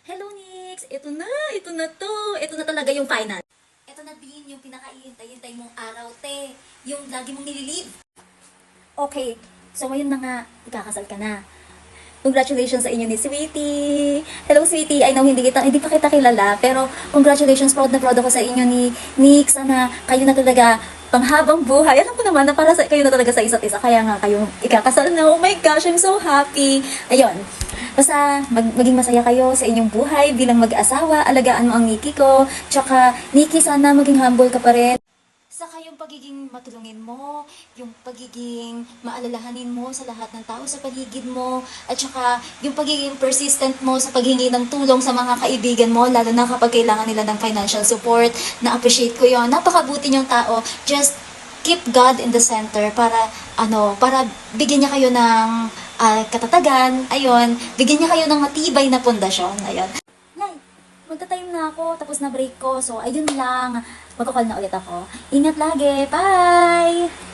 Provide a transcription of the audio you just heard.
Hello, Nix! Ito na to. Ito na talaga yung final. Ito na din yung pinaka-ihintay-hintay mong araw, te. Yung lagi mong nililive. Okay, so ngayon na nga, ikakasal ka na. Congratulations sa inyo ni Sweetie. Hello, Sweetie. I know hindi pa kita kilala, pero congratulations, proud na proud ako sa inyo ni Nick. Sana kayo na talaga panghabang buhay. Alam ko naman na para sa kayo na talaga sa isa't isa. Kaya nga kayo ikakasal na. Oh my gosh, I'm so happy. Ayun. Basta maging masaya kayo sa inyong buhay bilang mag-asawa. Alagaan mo ang Nikki ko. Tsaka, Nikki, sana maging humble ka pa rin. Saka yung pagiging matulungin mo, yung pagiging maalalahanin mo sa lahat ng tao sa paligid mo, at saka yung pagiging persistent mo sa paghingi ng tulong sa mga kaibigan mo, lalo na kapag kailangan nila ng financial support. Na-appreciate ko yon. Napakabuti niyong tao. Just keep God in the center para bigyan niya kayo ng katatagan, ayun, bigyan niya kayo ng matibay na pundasyon, ayun. Nay, magta-time na ako, tapos na break ko, so ayun lang, magkakal na ulit ako. Ingat lagi, bye!